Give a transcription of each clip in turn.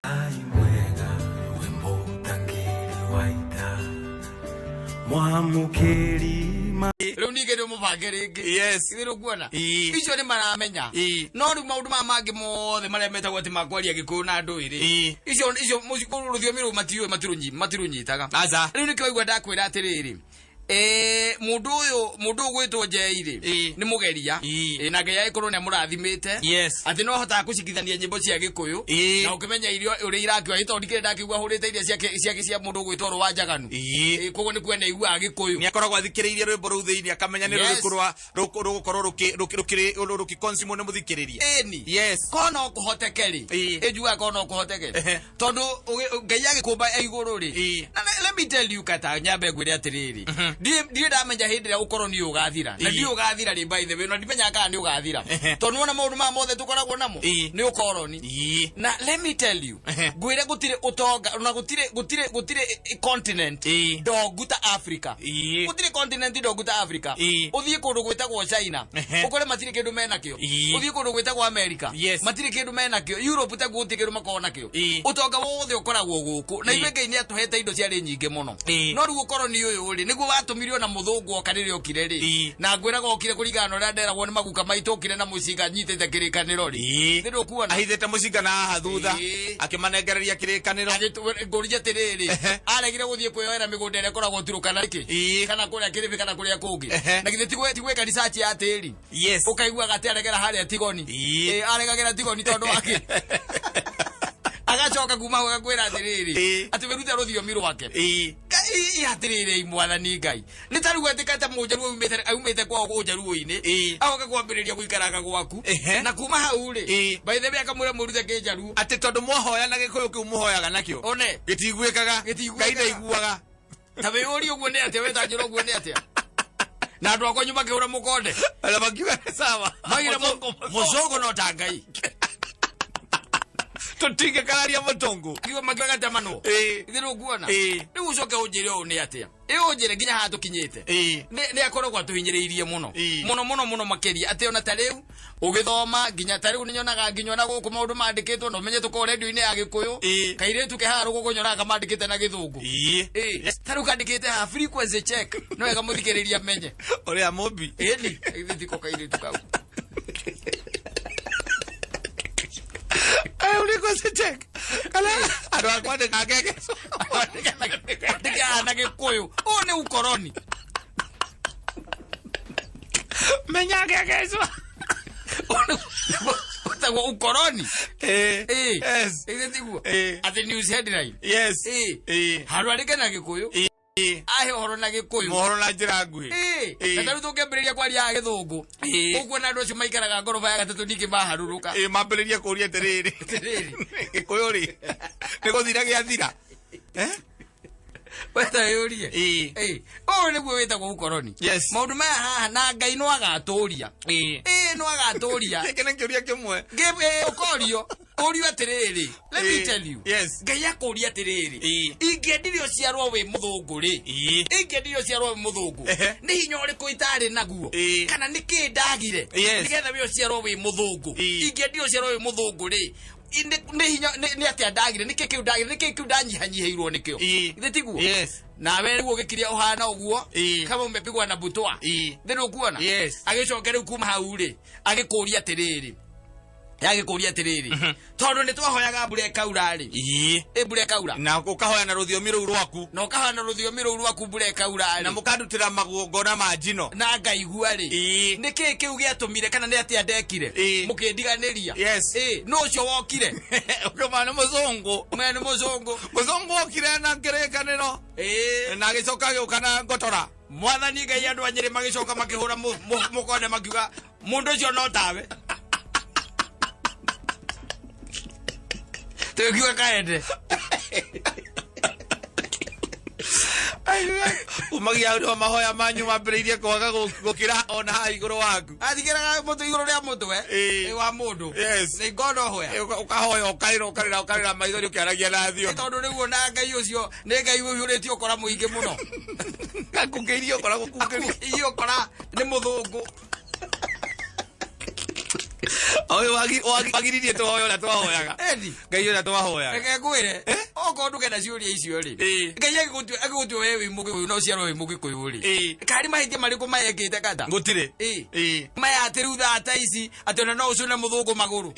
Ai mwega wimbo tangiri waita mwamukiri Rĩu ningĩ nĩ mũbange rĩngĩ. Yes. Ithĩ kuona? Ii. Icio nĩ maramenya. No rĩu maũndũ mangĩ mothe marĩa metagwo atĩ makwaria Gĩkũyũ na ndũrĩrĩ. Icio rũthiomi rũu matirunyitaga. Aza. Rĩu nĩkĩo igua ndakwĩra atĩrĩrĩ. Mundu gwitwo Njeiri ni mugeria na Ngai aikorwo ne murathimite ati no hota gucikithania nyimbo cia Gikuyu na ukimenya irio uri irakio itondikire ndakigwa hurite iria ciake cia mundu gwitwo Rwa Njaganu koguo ni kwene igua Gikuyu ni akoragwo athikiririe rwimbo ruu thiini akamenya ni rukurwa rugukorwo ruki consume ne muthikiririe yes kono kuhotekeri ejuga kono kuhotekeri tondu Ngai agikumba iguru ri let me tell you kata nyambe ngwire atiriri Ndiye ndamenya hindi ya ukoroni ugathira na ndiye ugathira ri by the way no ndimenya kana ni ugathira tondu wona maundu ma mothe tukoragwo namo ni ukoroni na let me tell you gwire gutire utonga na gutire continent doguta Africa gutire continent doguta Africa uthie kundu gwetagwo China ukore matire kindu mena kio uthie kundu gwetagwo America matire kindu mena kio Europe ta gutire kindu makona kio utonga wothe ukoragwo guku na ibe Ngai ni atuhete indo cia ri nyinge muno no ru ukoroni uyu ri niguo watumirio na muthungu okanire okire ri na ngwira gokire kurigana ura nderagwo ni maguka maitokire na mucinga nyitete kirikaniro ri ndiru kuona ahithete mucinga na haha thutha akimanengereria kirikaniro ngurije tiriri aregire guthie kuyoera migunda ire koragwo turukana iki kana kuria kiribi kana kuria kungi na githe tigwe research ya tiri ukaigua gati aregera haria Tigoni aregagira Tigoni tondu wake agacoka kuma gwira atiriri ati weruta ruthiomi rwake Ngai atiriri mwathani Ngai ni taruga tikata mujaru umete kwa ujaruini agoka kwambiriria guikaraga gwaku na kuma hau ri by the way akamwira muruthe kijaru ati tondu mwohoya na Gikuyu kiu muhoyaga nakio one gitiguikaga Ngai ndaiguaga tabe uri uguo ni ati weta njiro uguo ni ati na andu akwa nyuma kiura mukonde ala bakiwa sawa magira mucogo no ta Ngai tutinge kararia mutongo kiwa magiga tamano ithiru kuona riu ucoke unjire u ni atia unjire nginya hatu kinyite ni akoragwo atuhinyiriirie muno makeria ati ona ta riu ugithoma nginya ta riu ninyonaga nginya na guku maundu mandikitwo no menye tuko radio-ini ya Gikuyu kairetu ke haru gukunyoraga mandikite na Githungu ta riu kandikite ha frequency check no ega muthikiriria menye uri amobi ni ithiko kairetu kau uliko se check kala ado akwade kagege ndika na Gikuyu one ukoroni menya gegezo utago ukoroni yes ithitiguo at the news headline yes haru arike na Gikuyu ahe horo na Gikuyu mohoro na njira ngui na taru tukembiriria kwaria Githungu uguo na andu acio maikaraga ngoroba ya gatatu ndiki maharuruka mambiriria kuria tiriri Gikuyu ri ni guthira giathira weta yurie niguo wetagwo ukoroni maundu maya haha na Ngai no agaturia no agaturia kene kiuria kimwe ukorio urio atiriri let me tell you Ngai akuria atiriri ingĩendirio ciarwo wi muthungu ri ingĩendirio ciarwo wi muthungu ni hinya uriku itari naguo kana niki ndagire nigetha wi ciarwo wi muthungu ingĩendirio ciarwo wi muthungu ri ni hinya ni atia ndagire niki kiu ndagire niki kiu ndanyihanyiheirwo nikio ithitiguo na we ruo gikiria uhana uguo kama umepigwa na butwa thiru kuona agicokere kuma hau ri agikuria atiriri yagikuria atiriri tondu ni twahoyaga mbura ekaura ri mbura ekaura na ukahoya na ruthiomi ruu rwaku na ukahoya na ruthiomi ruu rwaku mbura ekaura ri na mukandutira maguongona ma njino na ngaigua ri niki kiu giatumire kana ni atia ndekire mukindiganiria no ucio wokire ukamana muzungu mwene muzungu okire na ngerekaniro na agicoka giukana ngotora mwathani Ngai andu anyiri magicoka makihura mukone makiuga mundu ucio no tawe tukiwa kaende umagia uri mahoya manyu mambiriirie kwaga gukira ona ha iguru waku athigiraga mutu iguru ria mutwe wa mundu ni ngono hoya ukahoya ukarira maithori ukiaragia na thio tondu niguo na Ngai ucio ni Ngai uyuritio kora muingi muno akukirio kora gukukirio iyo kora ni muthungu Oyo wagiririe to oyo na twahoyaga. Edi. Ngai ona twahoyaga. Eke kwire. Oko nduke na ciuria icio ri. Ngai agigutu wewe mugi no ciaro we mugi kuyuri. Kari mahitie mariko mayekite kata. Ngutire. Maya atiru thata ici atona no ucune muthungu maguru.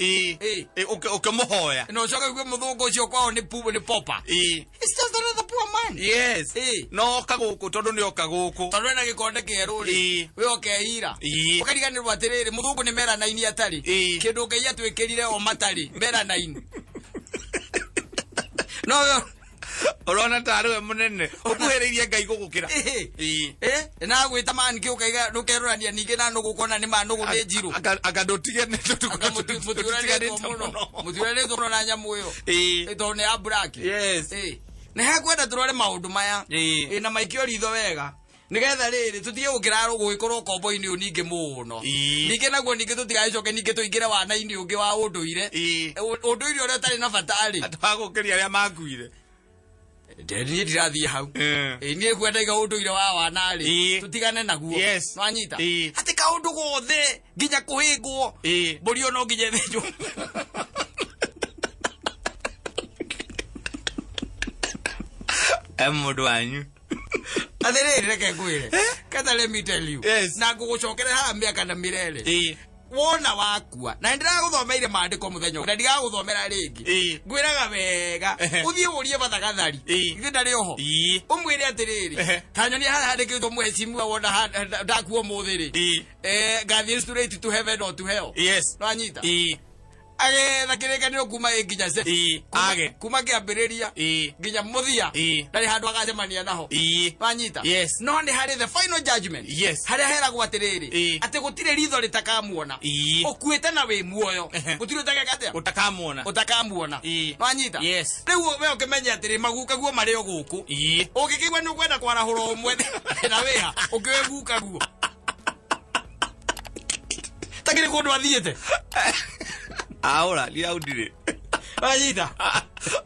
Ukemuhoya. No coka kwe muthungu ucio kwao ni pubu ni popa. It's just another poor man. Yes. No kaguku tondu ni okaguku. Tondu ena gikonde kieru ri. We okeira. Ukariganirwa atiriri muthungu ni mera na ini atari. Kindu Ngai atwikirire o matari mera na ini. No yo Orona taru munene. Okuhereirie Ngai gugukira. Na gwita man ki ukaiga nukerurania ninge na nugukona ni manugu ni njiru. Agadotige ne muturane to na nyamu yo. To ne abrak. Yes. Ne hakwenda turore maundu maya. Na maikio ritho wega. Nigetha riri tutie ukiraro guikorwo kombo-ini uninge muno ninge naguo ninge tutigacoke ninge tuingire wana-ini ungi wa unduire unduire uria tari na batari atwagukiria aria makuire ndeni ndirathie hau nie kwendaiga unduire wa wana ri tutigane naguo nwanyita ati kaundu gothe nginya kuhingwo mburi ono nginya thenjwo mundu wanyu Adere reke kwire. Kata let me tell you. Na gugucokera ha miaka na mirere. Wona wakua. Na ndira guthomeire maandiko muthenyo. Na ndiga guthomera ringi. Ngwiraga wega. Uthie urie bathagathari. Ithe ndari oho. Umwire atiriri. Kanyoni handikitwo mwecimu wona ndakuo muthiri. Gathie straight to heaven or to hell. Yes. Nwanyita. Age thakirikanio kuma nginya se kuma kiambiriria nginya muthia ndari handu agacemania naho wanyita no ni hari the final judgment hari heragwo atiriri ati gutire ritho ritakamuona ukuite na wi muoyo gutire utagekatia utakamuona wanyita riu we ukimenya atiri maguka guo mari o guku ugikigwa ni kwenda kwarahura umwe na wiha ukiweguka guo takiri kundu athiete ahora liaudire wanyita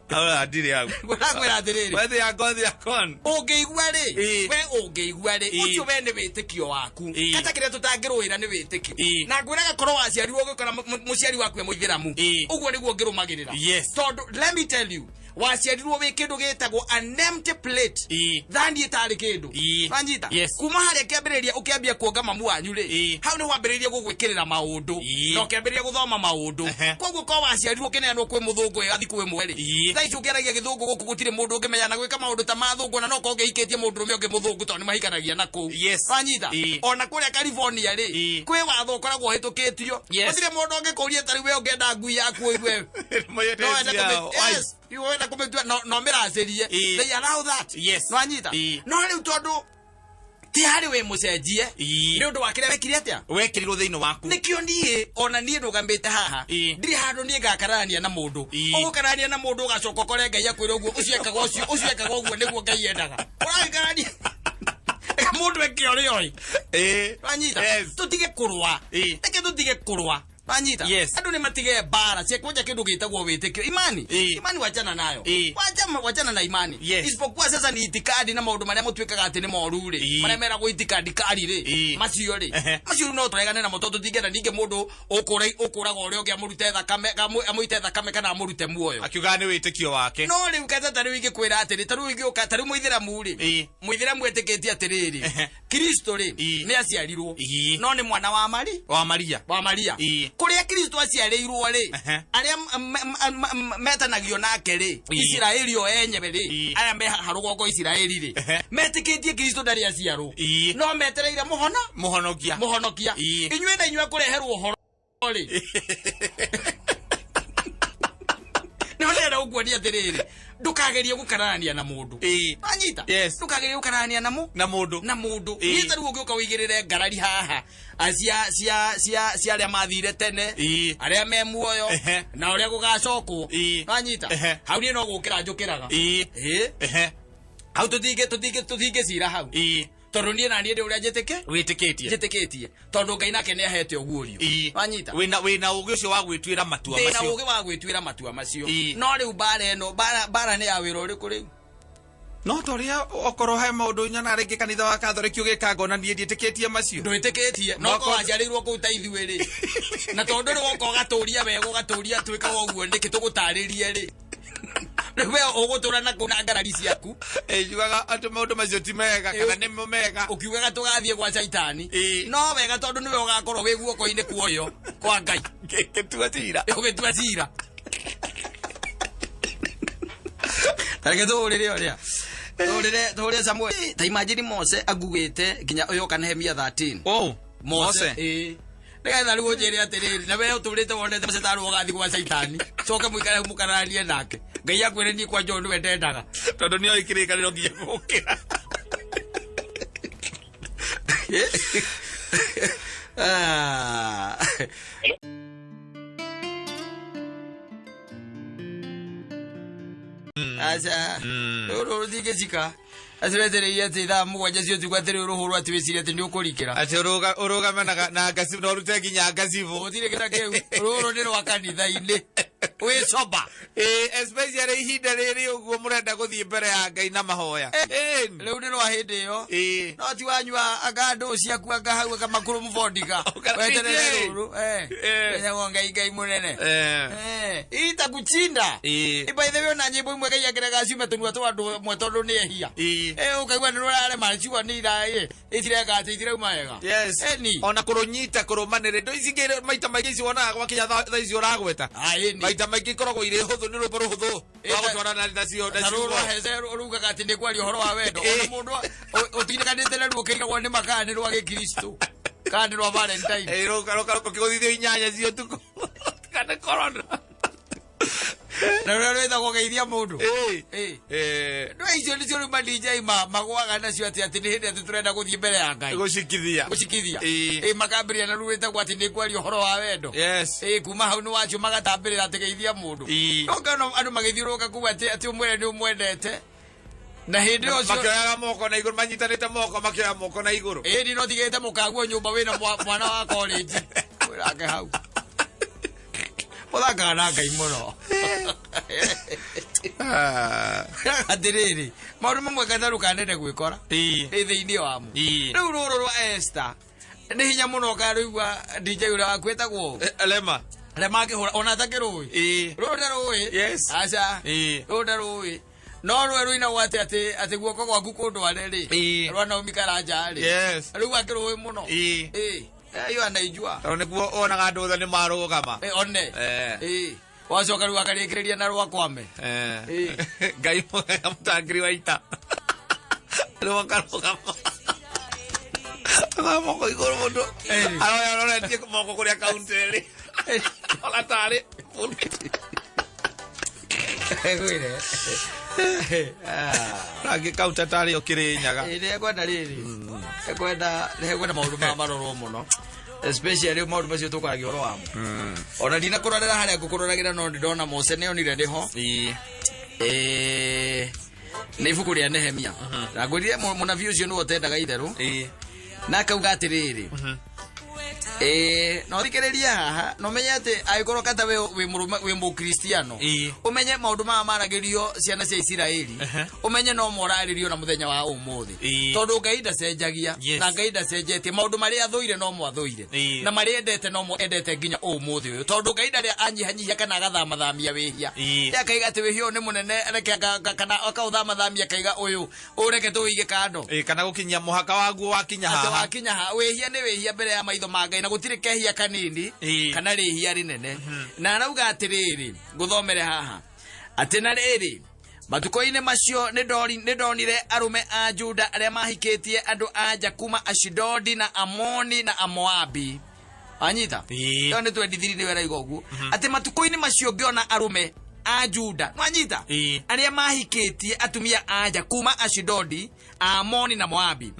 ahora ndire yangu ngwira atiriri wethe ya ngothi ya kon ungeigua ri we ungeigua ri ucio we ni witikio waku kata kire tutangirwira ni witikio na ngwiraga korwo waciarirwo ugikora muciari waku muithiramu uguo niguo ngirumagirira tondu let me tell you waciarirwo wi kindu gitagwo an empty plate thani itari kindu wanyita kuma haria kiambiriria ukiambia kuonga mamu wanyu ri hau ni wambiriria gugwikirira maundu na ukiambiriria guthoma maundu koguo ko waciarirwo kineanwo kwi muthungu athi kwi mweri thaici ukiaragia githungu guku gutire mundu ungimenya na gwika maundu ta mathungu na no ko ngiikitie mundu rume ungi muthungu to ni mahikanagia na ku wanyita ona kuria California ri kwi watho koragwo hitukitio gutire mundu ungikuria tari we ungienda ngui yaku iwe you wenda kumetua no miracirie they allow that nwanyita no riu tondu ti hari we mucenjie ni undu wakire wekire atia wekirirwo thiini waku nikio nie ona nie ndugambite haha ndiri handu nie ngakarania na mundu ugukarania na mundu ugacoka kore Ngai akwira uguo uciekaga uguo niguo Ngai endaga uragikarania mundu ekio rioi nwanyita tutige kurwa eke tutige kurwa wanyita andu ni matige bara cia kuja kindu gitagwo witikio imani wachana nayo wachana na imani isipokuwa sasa ni itikadi na maundu maria mutwikaga ati ni moru ri maria mera go itikadi kari ri macio ri macio no turegane na moto tutigena ninge mundu ukuraga uria ungi amurute thakame amuite thakame kana amurute muoyo akiuga ni witikio wake no riu kaza tari wingi kwira ati ri taru wingi ukatari muithiramu ri muithiramu etikitie atiriri Kristo ri ni aciarirwo no ni mwana wa Maria kuria Kristo aciarirwo ri aria metanagio nake ri Israeli o enyewe ri aria me harugongo Israeli ri metikitie Kristo ndari aciarwo no metereire muhonokia inywe na inywe kureherwo uhoro ri no ndera uguonia atiriri ndukagerie gukarania na mundu anyita ndukagerie gukarania na mundu ni taru ugiuka wigirire ngarari haha acia aria mathire tene aria me muoyo na uria gugacokwo anyita hau ni no gukira njukiraga hau tutinge cira hau tondu nie na nie ndi uria njitikitie tondu Ngai nake ni ahete oguorio wanyita wina ugi ucio wa gwitwira matua macio wina ugi wa gwitwira matua macio no riu bara ni ya wira uriku riu no toria okoro he maundu nyana rĩngĩ kanitha wa Catholic ũgĩkanga na niĩ ndiĩtĩkĩtie macio ndwĩtĩkĩtie no ko waciarĩirwo kũu ta ithuĩ rĩ na tondũ rĩ woka ũgatũria wega ũgatũria twĩkaga ũguo nĩkĩ tũgũtarĩrie rĩ we ũgũtũra na kuna ngarari ciaku njugaga atĩ maũndũ macio ti mega kana nĩ mega ũkiugaga tũgathiĩ gwa caitani no wega tondũ nĩwe ũgakorwo wĩ guoko-inĩ kuoyo kwa Ngai gĩtua cira ũgĩtua cira tareke tũũrĩre ũrĩa tũũrĩre Samuel ta imagine Mose agugĩte nginya ũyoka Nehemia 13 Mose nĩgetha rĩu ũnjĩre atĩrĩrĩ na we ũtũrĩte wonete Mose tarĩ ũgathiĩ gwa caitani coke mũikare mũkaranie nake Ngai akwĩre niĩ kwa John we ndendaga tondũ nĩ oĩkĩrĩkanĩro nginya gũkĩra aca rũrũ thingĩcika aciretereire atĩ thaa mũgwanja cio tigwo atĩ rĩu rũhũrwo atĩ wĩciria atĩ nĩ ũkũrikĩra atĩ ũrũgame na ngacibũ na ũrute nginya ngacibũ gũtirĩ kĩndũ kĩu rũrũ nĩ rwa kanitha-inĩ wĩ coba especially ihinda rĩrĩ ũguo mũrenda gũthiĩ mbere ya Ngai na mahoya rĩu nĩ rwa hĩndĩ ĩyo no ti wanyua angandũ ciaku anga hau akamakũrũ mũbondika weterere rũrũ wethagwo Ngai mũnene itakuchinda by the way ona nyĩmbo imwe Ngai angĩrega ciume tũnua twa andũ mwe tondũ nĩ ehia ũkaigua nĩ rũrarema ciuga nĩ iraĩ ĩtirenga atĩ itirauma wega ona kũrũnyita kũrũmanĩrĩ ndũ ici ingĩ maita maingĩ ici wonaga gwakinya thaa ici ũragweta maita maingĩ ikoragwo irĩ hũthũ nĩ rwĩmbo rũhũthũ rwagũtwarana nacio rugaga atĩ nĩ kwaria ũhoro wa wendo ona mũndũ ũtinikanĩte na ruo kĩrigagwo nĩ makaya nĩ rwa Gĩkristo kana nĩ rwa Valentine ũkĩgũthithio inyanya cio tukũ kana corona na rũrĩa rwĩthagwo geithia mũndũ ndũ icio nĩcio rĩu ma-DJ magwaga nacio atĩ nĩ hĩndĩ atĩ tũrenda gũthiĩ mbere ya Ngai gũcikithia makambĩrĩria na rĩu rwĩtagwo atĩ nĩ kwaria ũhoro wa wendo kuma hau nĩ wacio magatambĩrĩra atĩ geithia mũndũ nokana andũ magĩthiũrũrũka kuga atĩ ũmwĩre nĩ ũmwendete na hĩndĩ ũcio makĩoyaga moko na igũrũ manyitanĩte moko makĩoya moko na igũrũ ĩni no tigĩte mũkaguo nyũmba wĩna mwana wa college wĩrake hau mũthakaga na Ngai mũno atĩrĩrĩ maũndũ mamwe Gatharu kanende gwĩkora thĩinĩ wamo rĩu rũrũ rwa Esther nĩ hinya mũno karũigua DJ ũrĩa waku wĩtagwo Lema akĩhũra ona atakĩrũĩ rũrũ ndarũĩ aca rũrũ ndarũĩ no rwe rũinagwo atĩ guoko gwaku kũndware rĩ rwa Naomi Karanja rĩ rĩu akĩrũĩ mũno iyo anaijua tondũ nĩguo onaga andũ othe nĩ marũgama one wacoka rĩu akarĩkĩrĩria na rwa Kwame Ngai mwega mũtangĩri wa ita rĩu akarũgama moko igũrũ mũndũ aroretie moko kũrĩa kauntĩ-rĩ ona tarĩ gwĩre rangĩ kaunta tarĩ ũkĩrĩ nyaga nĩekwenda rĩrĩ nĩekwenda maũndũ maya marorwo mũno especially maũndũ macio tũkwaragia ũhoro wamo ona ndinakũrorera harĩa ngũkũroragĩra no ndĩrona Mose nĩonire rĩho nĩ ibuku rĩa Nehemia na ngwĩrire mũnabii ũcio nĩwe ũtendaga itherũ na akauga atĩrĩrĩ no thikĩrĩria haha no menye atĩ agĩkorwo kata wĩ mũkristiano ũmenye maũndũ maya maragĩrio ciana cia Isiraeli ũmenye no morarĩrio na mũthenya wa ũmũthĩ tondũ Ngai ndacenjagia na Ngai ndacenjetie maũndũ marĩa athũire no mwathũire na marĩa endete no endete nginya ũmũthĩ ũyũ tondũ Ngai ndarĩa anyihanyihia kana agathamathamia wĩhia akaiga atĩ wĩhia ũyũ nĩ mũnene reke kana akaũthamathamia akaiga ũyũ ũreke tũwĩige kando kana gũkinyia mũhaka waguo wakinya haha wĩhia nĩ wĩhia mbere ya maitho ma Ngai na gũtirĩ kehia kanini kana rĩhia rĩnene na arauga atĩrĩrĩ ngũthomere haha atĩ na rĩrĩ matukũ-inĩ macio nĩ ndonire arũme a Juda arĩa mahikĩtie andũ anja kuma Ashidodi na Amoni na Amoabi anyita ĩyo nĩ twendithiri nĩ weraiga ũguo atĩ matukũ-inĩ macio ngĩona arũme a Juda nwanyita arĩa mahikĩtie atumia anja kuma Ashidodi Amoni na Moabi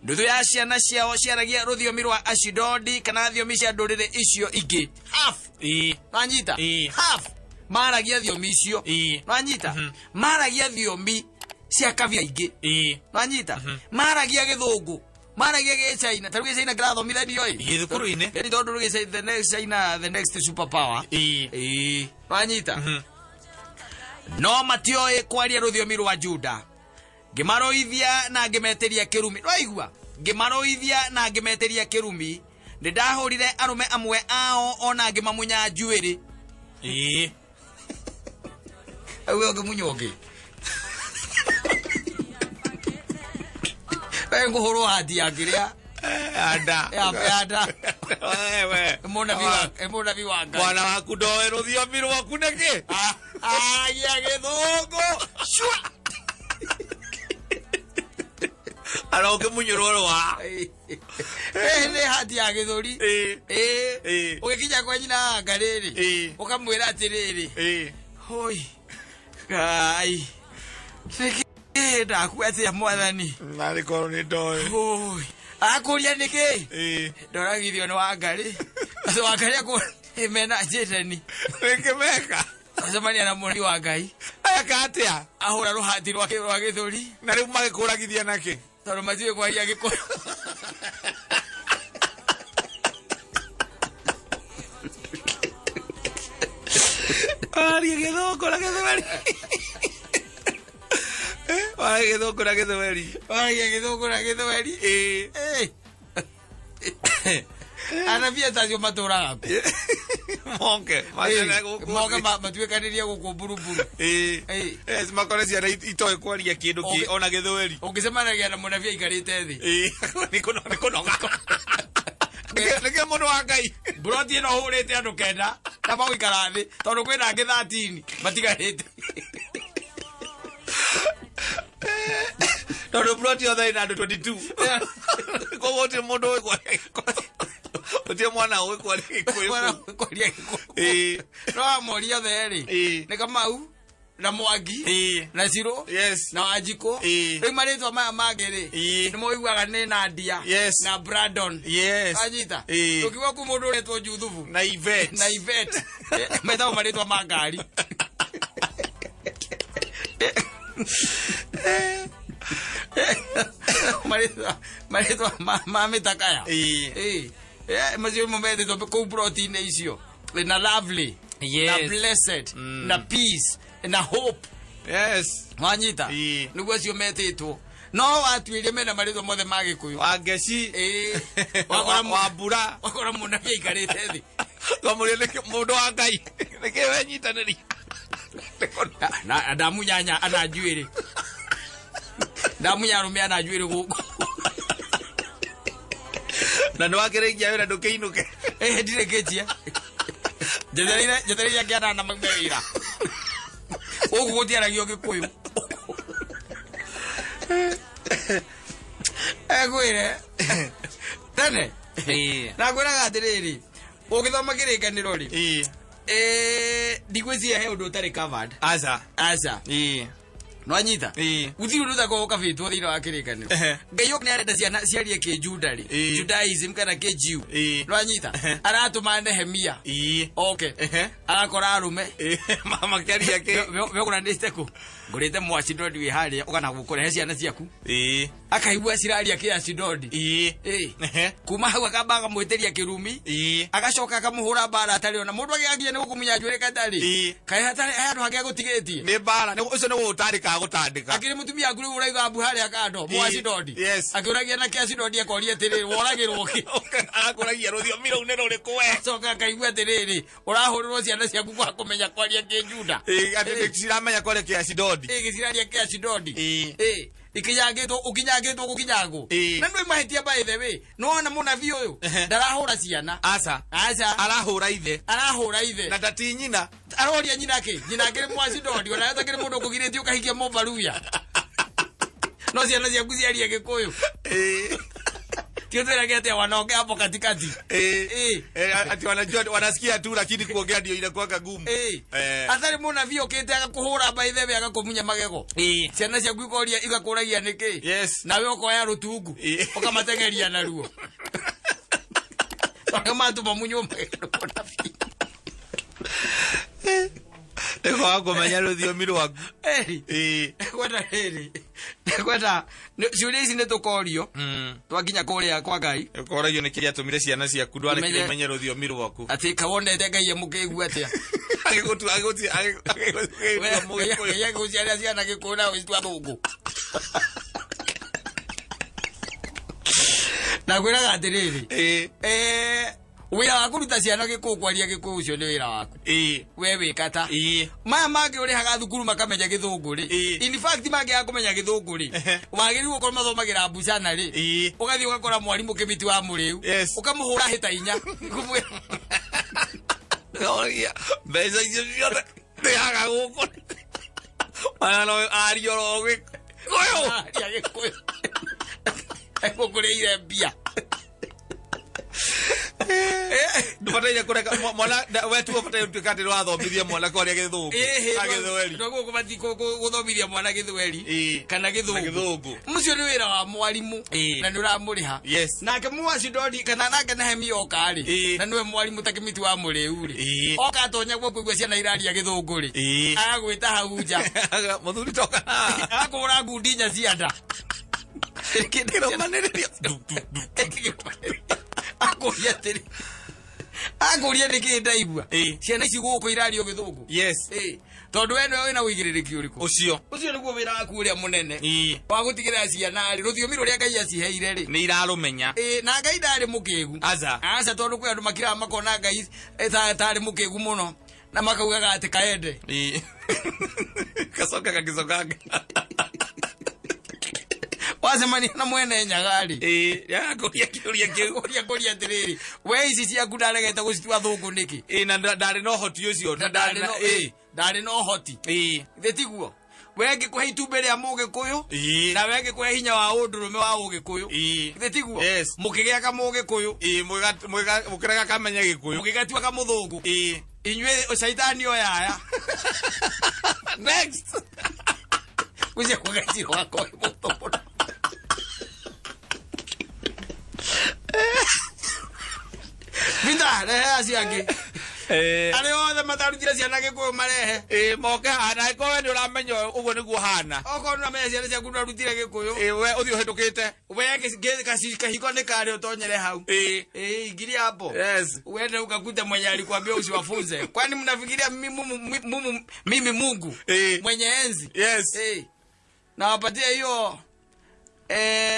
nduthu ya ciana ciao ciaragia rũthiomi rwa Ashidodi kana thiomi cia ndũrĩrĩ icio ingĩ half nwanyita half maragia thiomi icio nwanyita maragia thiomi cia kabira ingĩ nwanyita maragia gĩthũngũ maragia gĩchina tarũ gĩchina kĩrathomithanio thukuru-inĩ ĩni tondũ gĩchina the next China the next super power nwanyita no matioĩ kwaria rũthiomi rwa Juda Ngimaroithia na ngimeteria kirumi waigua ngimaroithia na ngimeteria kirumi ndahurire arume amwe ao ona ngimamunya njuiri awe ngimunyoge nguhuru hadi agiria ada wewe mona biwa bwana waku ndoe ruthiomi rwaku niki ya githungu shwa ara ukimunyurwo wa ne hadi ya githuri ugikinya kwa nyina ngariri ukamwira atiriri hoi ai ndakwete ya mwathani nari koroni ndoe hoi akuria niki ndoragithio ni wangari aso wangari ako mena jetani rekemeka azamani ana muri wa ngai aka atia ahura ruhati rwa githuri na riu magikuragithia naki toro maziwe kwa ria giko ari githoko na githori ai githoko na githori ana via tazio matora ako monke matuikaniria guku buruburu es makore cia itoe kwaria kindu ki ona githweri ungisemanagia na munavia ikarite thi nikunoga nike mundu wa ngai broti no hurite andu kenda na magikara thi tondu kwina ngi 13 matigarite tondu broti othe ina andu 22 koguo ti mundu utie mwana we kwaria gikuyu no amoria theri ni Kamau na Mwangi na Ciro na Wanjiko rĩu marĩtwa maya mangĩ nĩ moiguaga nĩ Nadia na Brandon anyita ũkiuga ku mũndũ ũretwo Juthubu na Yvette metagwo marĩtwa ma ngari marĩtwa ma mĩtakaya macio momethĩtwo kũu protein icio na Lovely na Blessed na Peace na Hope wanyita niguo acio metĩtwo no watuĩria mena marĩtwa mothe ma Gĩkũyũ Wangeci Wambura wakora mũndũ aikarĩte thĩ twamuria mũndũ wa Ngai nĩkĩ wenyitanĩri na ndamunyanya ana njuĩrĩ ndamunya arũme ana njuĩrĩ gũkũ na nĩwakĩrĩkia wĩra ndũkĩinũke ndirĩkĩtie njetereire ngĩana na maume wĩra ũguo gũtiaragio Gĩkũyũ egwĩre tene nakwĩraga atĩrĩrĩ ũgĩthoma kĩrĩkanĩro rĩ ndigwĩciria he ũndũ ũtarĩ covered aca nwanyita gũtirĩ ũndũ ũtakoragwo ũkabĩtwo thĩinĩ wa kĩrĩkanĩro Ngai nĩ arenda ciana ciarie kĩnjuda rĩ Judaism kana kĩjiu nwanyita aratũma Nehemia oke arakora arũme makĩaria kũranĩte kũ ngũrĩte Mwashidodi wĩ harĩa ũkana gũkũrehe ciana ciaku akaigua ciraria kĩ Ashidodi kuma hau akambaga mwĩtĩria kĩrumi agacoka akamũhũra mbara atarĩ ona mũndũ agĩagia nĩ gũkũmunya njuĩrĩ katarĩ kaĩ hatarĩ handũ hangĩ agũtigĩtie nĩ mbara ũcio nĩguo ũtarĩkaga gũtandĩka akĩrĩ mũtumia akũrĩ ũraiga mbu harĩa kando Mwashidodi akĩũragia na kĩ Ashidodi akoria atĩrĩrĩ woragĩrwo kĩ agakũragia rũthiomi rũu nĩ rũrĩkũ we acoka akaigua atĩrĩrĩ ũrahũrĩrwo ciana ciaku kwa kũmenya kwaria kĩnjuda atĩ ciramenya kwaria kĩ Ashidodi gĩciraria kĩ Ashidodi ikinyangĩtwo ũkinyangĩtwo gũkinyangwo na ndũĩ mahĩtia by the way nona mũnabii ũyũ ndarahũra ciana aca arahũra ithe na ndati nyina aroria nyina kĩ nyina akĩrĩ Mwashidodi ona atakĩrĩ mũndũ ũkũgirĩtio ũkahikia Mũbaruya no ciana ciaku ciaria Gĩkũyũ Tio twĩrage atĩ wanaongea hapo katikati ati wanajua wanasikia tu lakini kuongea ndio inakuwa ngumu athari mũnabii ũkĩte agakũhũra by the way agakũmunya magego ciana ciaku ikoria igakũragia nĩkĩ nawe ũkoya rũtungu ũkamateng'eria naruo akamatũma munywo magego mũnabii eko akomenya rũthiomi rwaku kwenda rĩrĩ kwenda ciũria ici nĩ tũkorio twakinya kũrĩa kwa Ngai ũkoragio nĩ kĩrĩa atũmire ciana ciaku ndwarĩkire menye rũthiomi rwaku atĩ kawonete Ngai mũkĩigua atĩa agĩgũciarĩra ciana Gĩkũyũ na ũici wa Mũngu Na kwira gatiriri. Wira waku ruta ciana gikukwaria giku ucio ni wira waku. We wikata. Maya mangi uri haga thukuru makamenya githungu ri. In fact mangi akumenya githungu ri. Wagiri gukorwo mathomagira bucana ri. Ugathi ugakora mwarimu kimiti wa muriu. Ukamuhura hita inya. Oria, beza icio ciothe nĩ haga gũkũ mana no ario rogi koyo aria gĩkũyũ egũkũrĩire mbia ndũbataire kũreka mwana wetu ũbataire gũtuĩka atĩ nĩwathomithia mwana kũrĩa gĩthũngũ gĩthweri nĩguo gũbatiĩ gũthomithia mwana gĩthweri kana gĩthũngũ mũcio nĩ wĩra wa mwarimũ na nĩ ũramũrĩha nake mũwacindori kana nake nahemi oka-rĩ na nĩwe mwarimũ ta kĩmiti wa mũrĩu-rĩ oka atonya guo kũigua ciana iraria gĩthũngũ-rĩ agagwĩta hau nja mũthuri toka agakũhũra ngundi inya cia nda akũria atĩrĩ akũria nĩkĩ ndaigua ciana ici gũkũ irario gĩthũngũ tondũ we nĩwe wĩna ũigĩrĩrĩki ũrĩkũ ũcio nĩguo wĩra waku ũrĩa mũnene wa gũtigĩrĩra ciana-rĩ rũthiomi rũrĩa Ngai aciheire-rĩ nĩ irarũmenya na Ngai ndarĩ mũkĩgu aca tondũ kwĩ andũ makiraga makona Ngai tarĩ mũkĩgu mũno na makaugaga atĩ kaende gacoka gagĩcokange wacemania na mwene nyaga-rĩ kũria kĩũria kĩu kũria atĩrĩrĩ we ici ciaku ndaregete gũcitua thũngũ nĩkĩ na ndarĩ na ũhoti ũcio ndarĩ na ũhoti ithe tiguo we ngĩkũhe itumbĩ rĩa mũgĩkũyũ na we ngĩkũhe hinya wa ũndũrũme wa ũgĩkũyũ ithe tiguo mũkĩgĩa kamũgĩkũyũ mũkĩrega kamenya gĩkũyũ mũkĩgatua kamũthũngũ inyuĩ caitani oyaya next kucia kwagaciro wakwa mũtũmũra Vinda, rehe aciangĩ arĩ othe matarutire ciana gĩkũyũ marehe moke hana angĩkorwo we nĩũramenya ũguo nĩguo hana okorwo nĩũramenya ciana ciaku nĩũrutire gĩkũyũ we ũthiĩ ũhĩtũkĩte we kahiko nĩ karĩ ũtonyere hau ingiri hapo uende ukakute mwenye alikwambia usiwafunze kwani mnafikiria mimi Mungu mwenye enzi na wapatie hiyo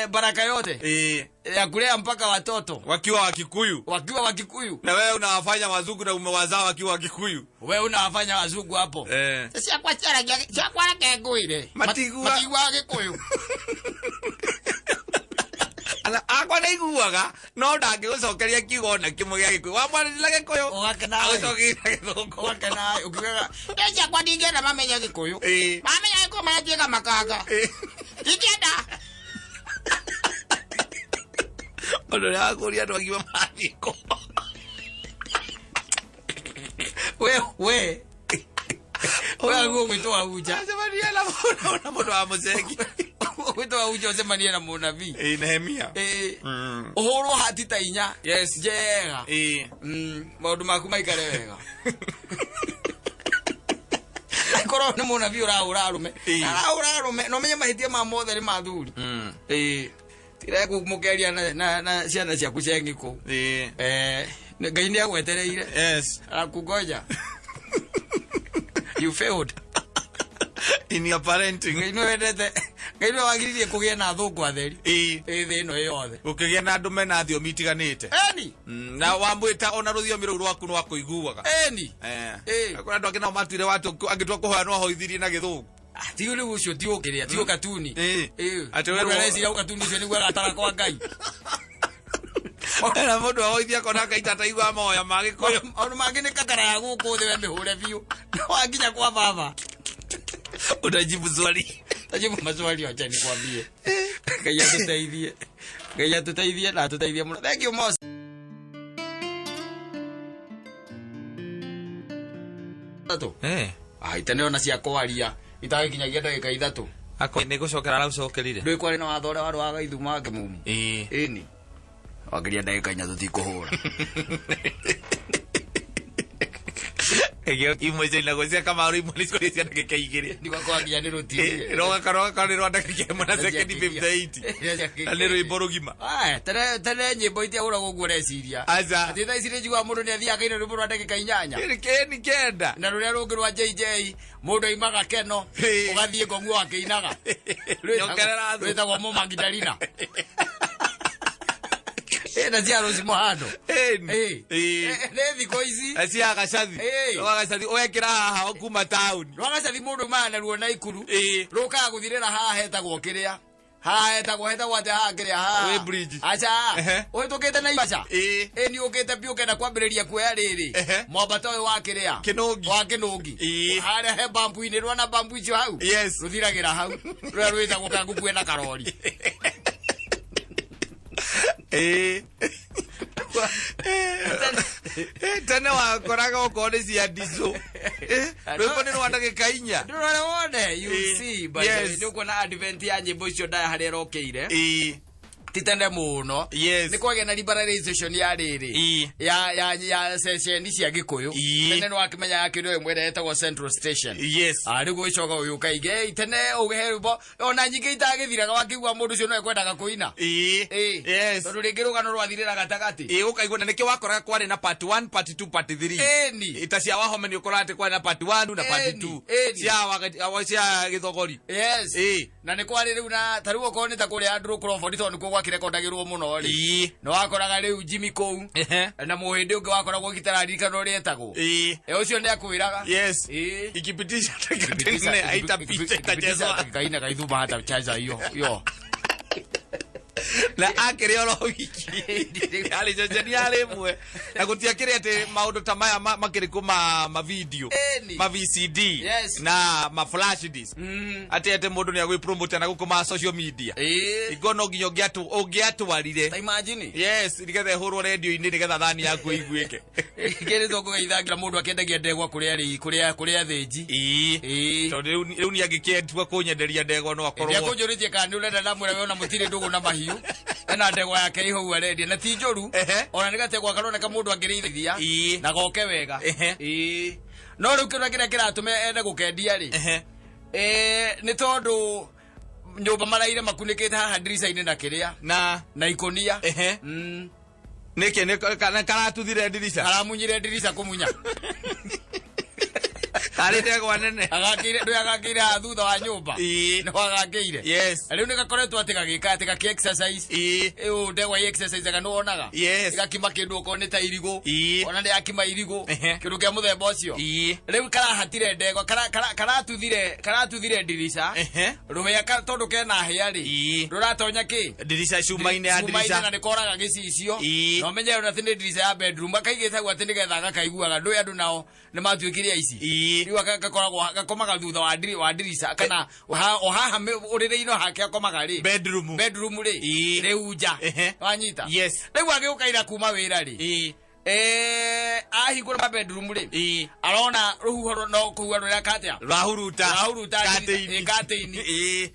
baraka yote ya kulea mpaka watoto wakiwa Wakikuyu na wewe unawafanya wazungu na umewazaa wakiwa Wakikuyu wewe unawafanya wazungu hapo sasa kwa chara kegwire matigua Gikuyu ala akwa naiguaga no ndangĩgũcokeria kiugo na kĩmwe gĩa Gĩkũyũ wamwarĩria Gĩkũyũ agũcokeria Gĩthũngũ ũgakena ukiugaga eja kwa ndingĩenda mamenya Gĩkũyũ mamenya Gĩkũyũ maratuĩka makanga ndingĩenda ũndũ ũrĩa wakũria andũ agima mathiko we aguo gwĩtwo aunja acemania na mũndũ wa mũcengi gwĩtwo aunja ũcemanie na mũnabii Nehemia ũhũrwo hati ta inya njega maũndũ maku maikare wega korwo nĩ mũnabii ũrahũra arũme no menye mahĩtia ma mothe nĩ mathuri tira kumũkeria na ciana ciaku cengi kũu Ngai nĩagwetereire arakungoja you failed in your parenting Ngai nĩwagiririe kũgĩa na athũngũ atheri thĩ ĩno yothe ũkĩgĩa na andũ mena thiomi itiganĩte na wamwĩta ona rũthiomi rũu rwaku nĩ wakũiguaga akũrĩ andũ angĩ nao matuire angĩtua kũhoya no ahoithirie na Gĩthũngũ tigo rĩu ũcio ti ũkĩrĩa ti ũkatuni areciria ũkatuni ũcio nĩguo agatara kwa Ngai na mũndũ ahoithia kona Ngai tataigua mahoya ma Gĩkũyũ maũndũ mangĩ nĩ kakara ya gũkũ thĩ we mĩhũre biũ wakinya kwa baba utajibu swali tajibu maswali acha nikwambie Ngai atuteithie na atuteithie mũno thank you Moses itane ona cia kwaria itagĩkinyagia ndagĩka ithatũ nĩgũcokera araucokerire ndũĩ kwarĩ na watho ũrĩa warĩ wa Gaithuma Kĩmumu ĩni wageria ndagĩka inya tũtikũhũra Egeo imwe na gozia kama uri mulisiko cia ndagika igiri. Ni kwa nginya ni rutiri. Roga karoga ni ndagika imwe na second 58. Na ni rwimbo rugima. Tene nyimbo itia uragwo ngureciria. Aza. Ati tha icire njigwa mundu ni athia kaino rwimbo rwa ndagika 8. Ni kenda. Na ruria rungi rwa JJ mundu aimaga keno ugathie ngomwo akiinaga. Nyokerera thu. Rwitagwo Magdalena. Na cia Rose Muhando. Thiko ici. Acia gacathi. Gacathi wekira haha okuma town. Gacathi mundu mana ruo na ikuru. Ruka guthirira haha hetagwo kiria. Haha hetagwo ate haha kiria haha. We bridge. Acha. Uhitukite na Ibasa. Ni ukite piuke na kwambiriria kuoya riri. Mwambata uyu wa kiria. Kinungi. Wa Kinungi. Haria he bambu ini rwana bambu icio hau. Ruthiragira hau. Rwitagwo kangu kwena karori. Tene wakoraga ukone cia ndizo. Rwimbo ni rwa ndagika 4. Ndurore wone you see but ndio kuna advent ya nyimbo icio ndaya haria rokeire. Titende muno ni kwage na liberalization ya riri ya session cia Gikuyu tene no akimenya yake ndio mwere etagwo Central Station ari gwicoga uyu kaige itene ugeherbo ona nyingi itagithiraga wakigwa mundu cio no ekwendaga kuina tondu ringi rugano rwathirira gatagati ukaigwa na niki wakoraga kwari na part 1 part 2 part 3 itacia wahome ni ukorate kwari na part 1 na part 2 cia githogori na ni kwari riu na tariu ukone ta kuri Andrew Crawford tondu kwa kirekondagirwo muno ri no wakoraga riu Jimmy Kou na muhindi ungi wakoragwo gitararika no rietagwo ucio ni akwiraga ikipitisha takatene aitapicha kajezo kaina kaithuma hata chaja hiyo na akiri oro wiki ali jojani ale mwe na kutia kiri ate maundu ta maya makiri kuma video ma VCD na ma flash disk ate mundu ni agwi promote na gukoma social media igono nginyo giatu warire imagine nigetha hurwo radio ini nigetha thani yaku igwike kiri thoko gaithagira mundu akendagia ndegwa kuria thiji tondu riu ni agikentua kunyenderia ndegwa no akorwo ya kunjuritie kandi urenda na mwira wona mutire ndugu na mahiu ena ndegwa yake iho uaredia na ti njuru ona nigategwa karoneka mundu angirithia na goke wega no riu kiria kiratume ende gukendia ri ni tondu nyumba maraire makunikite haha ndirica-ini na kiria na ikonia niki ni karatuthire ndirica karamunyire ndirica kumunya ari ndegwa nene agakire thutha wa nyumba no agakire riu ni gakoretwo ati gagika ati gaki exercise ndegwa exercise ga no onaga gakima kindu ukone ta irigu ona ndi akima irigu kindu kia muthemba ucio riu karahatire ndegwa karatuthire ndirica rumea tondu kena hiari ruratonya ki ndirica cuma-ini ya ndirica na ni koraga gicicio no menye ona tini ndirica ya bedroom akaigite gwa tini getha gakaiguaga ndu andu nao ni matuikiria ici riu akakoragwo gakomaga thutha wa ndirica kana ohaha urire-ino hake akomaga ri bedroom ri riu nja wanyita riu agiukaira kuma wira ri ahingura bedroom ri arona ruhuho no kuwa rura katia rahuruta kateini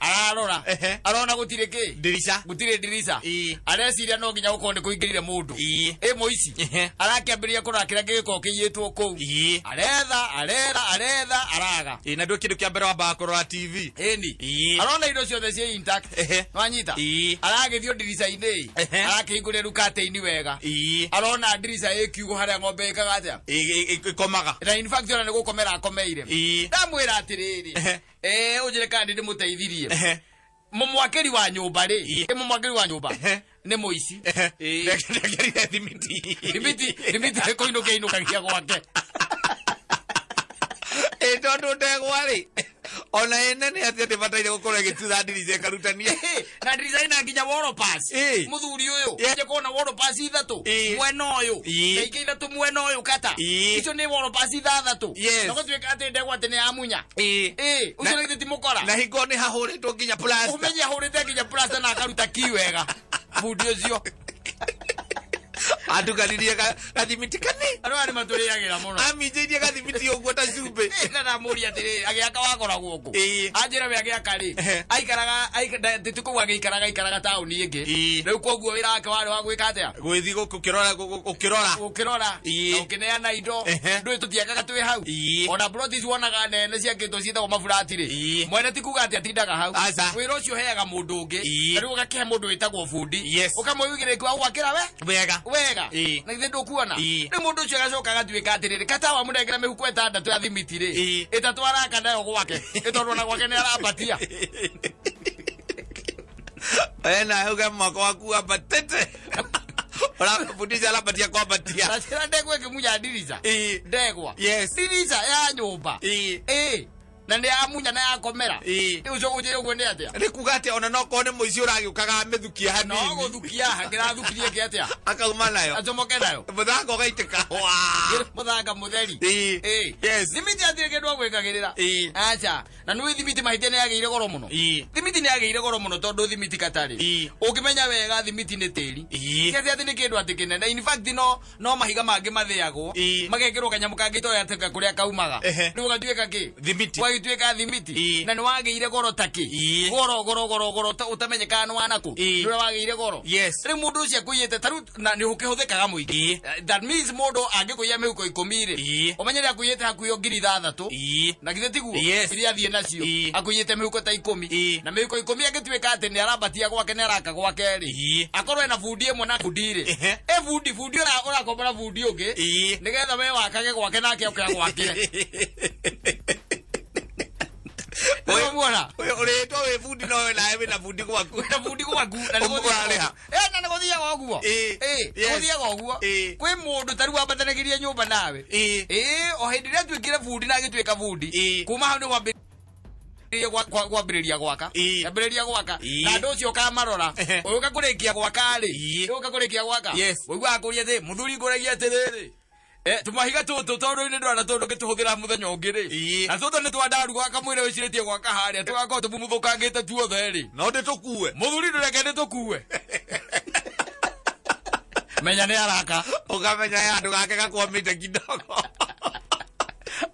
arona gutire ki gutire ndirica areciria no nginya gukorwo ni kuingirire mundu moici arakiambiria kurakira giko kiyitwo kou aretha araga na ndu kindu kia mbere wambaga kurora TV arona indo ciothe cia intact wanyita aragithio ndirica-ini arakihingurira rukateini wega arona ndirica kiugo haria ng'ombe ikaga atia ikomaga na in fact ona ni gukomera akomeire ndamwira atiriri ujire kandi ndi muteithirie mumwakiri wa nyumba ri mumwakiri wa nyumba ni muici ndegerire limiti koinukagia gwake tondu ndegwa ri ona enene atia ndibataire gukorwo igitutha ndirica ikarutania na ndirica ina nginya wall pass muthuri uyu aje kona wall pass 3 mwena uyu kaige 3 mwena uyu kata icio ni wall pass 3 no gutwika ati ndegwa ati ni amunya ucio ni timukora na hingo ni hahuritwo nginya plaster umenya hurite nginya plaster na akaruta ki wega budi ucio atukanirie gathimiti kani ano ari maturiagira muno aminjeirie gathimiti uguo ta cumbe na muri atiri agiaka wakoragwo ku anjira we agiaka ri aikaraga tituko agikaraga tauni ingi riu koguo wira wake wari wa gwika atia gwithi ukirora ukineana indo ndui tutiakaga twi hau ona broti wonaga nene ciakitwo ciitagwo mabulati ri mwene tikuga atia tindaga hau wira ucio heaga mundu ungi riu ugakihe mundu witagwo bundi ukamwigire kwa gwakira wega na ithe ndukuona riu mundu ucio agacoka agatuika atiriri katawa munengera mihuko etandatu ya thimiti ri itatwara kanayo gwake itorwo na gwake ni arabatia ena uga mwako waku abatete ora budisha la batia kwa batia na ndegwe kimuja diriza ndegwa diriza ya nyumba na ndi amunya na akomera ucio gujire gwende atia ni kugate ona no kone muici uragiukaga methukia hanini no guthukia hangira thukirie ke atia akauma nayo ajomoke nayo muthanga gaiteka muthanga mutheri thimiti atire ke ndwa gwikagirira acha na nui thimiti mahite ne yageire goro muno thimiti ne yageire goro muno tondu thimiti katari ukimenya wega thimiti ni tiri kete ati ni kindu atikine na in fact no mahiga mangi matheagwo magekirwo kanyamu kangito yateka kuria kaumaga riu gatuika ki thimiti tuika thimiti na ni wageire goro taki goro utamenyeka ni wanaku ni wageire goro riu mundu ucio kuyite taru na ni ukihuthikaga muingi that means mundu angikuya mihuko 10 ri umenyere akuyite hakuyo ngiri 6 na githe tiguo iria thie nacio akuyite mihuko ta 10 na mihuko 10 agituika ati ni arabatia gwake ni araka gwake ri akorwo ena bundi imwe na bundi ri bundi urakombora bundi ungi nigetha we wakage gwake nake okya gwake wewe muona ore to we fundi no na we na fundi kwaku na fundi kwaku na ni guthiaga na ni guthiaga oguo guthiaga oguo kwi mundu taru abatanagiria nyumba nawe o hindi ria twikire fundi na gitwika fundi kuma hau ni gwambiriria gwaka na ndu ucio kamarora uyu kakurikia gwaka ri uyu kakurikia gwaka uyu akuria thi muthuri nguragia atiriri tumahiga tutu tondu ni ndwana tondu gituhuthira muthenya ungi ri na tutu ni twandaru gwaka mwire wiciritie gwaka haria tugakorwo tumumuthukangite tuothe ri no ndi tukue muthuri ndureke ndi tukue menya ni araka ukamenya yandu gake gakwamite kidogo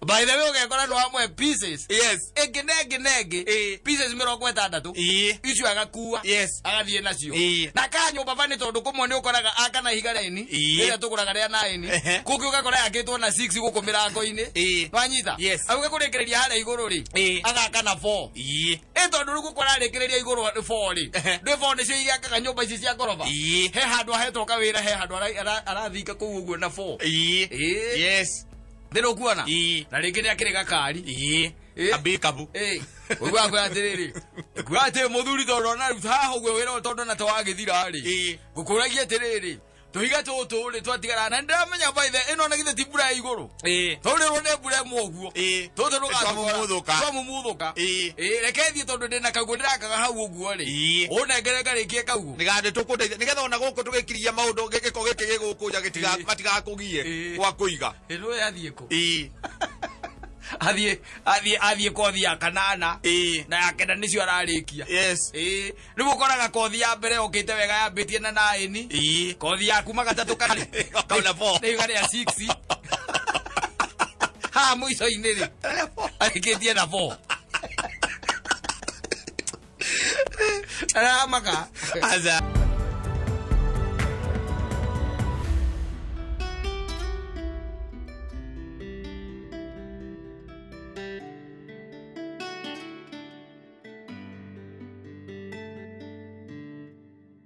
by the way ugekora ndo amwe pieces negi pieces 60 icio agakua agathie nacio na kanyumba bani tondu kumwe ni ukoraga akana higareni ira tuguraga ria 9 kuki ugakora yakitwo na 6 guku mirango-ini wanyita auga kurekereria hara iguru ri agaka na 4 tondu rugu kora rekereria iguru 4 ri ndwe 4 nicio igakaga nyumba ici cia goroba he handu ahetwo kawira he handu arathika kuu uguo na 4 ndero kuona na ringi ni akire gakari abikabu ugwa kwa atiriri gwate muthuri tondu na haho gwe wira tondu na tawagithira ri gukuragia atiriri tuhiga tutu ri twatigara na ndamenya by the ino na githe tibura iguru tondu ronde bura muguo tondu rugamuthuka rekethie tondu ndina kaguo ndirakaga hau uguo ri unengere ngarikie kauguo nigande tukuteithia nigetha ona guku tugikiria maundu giko giki gigukuja gitiga matigakugie gwa kuiga ino yathie ku athie kothi ya kanana na ya kenda nicio ararikia riu ukoraga kothi ya mbere okite wega yambitie na 9 kothi ya kuma gatatu kana 4 ni gari ya 6 ha muico-ini ri arikitie na 4 aramaka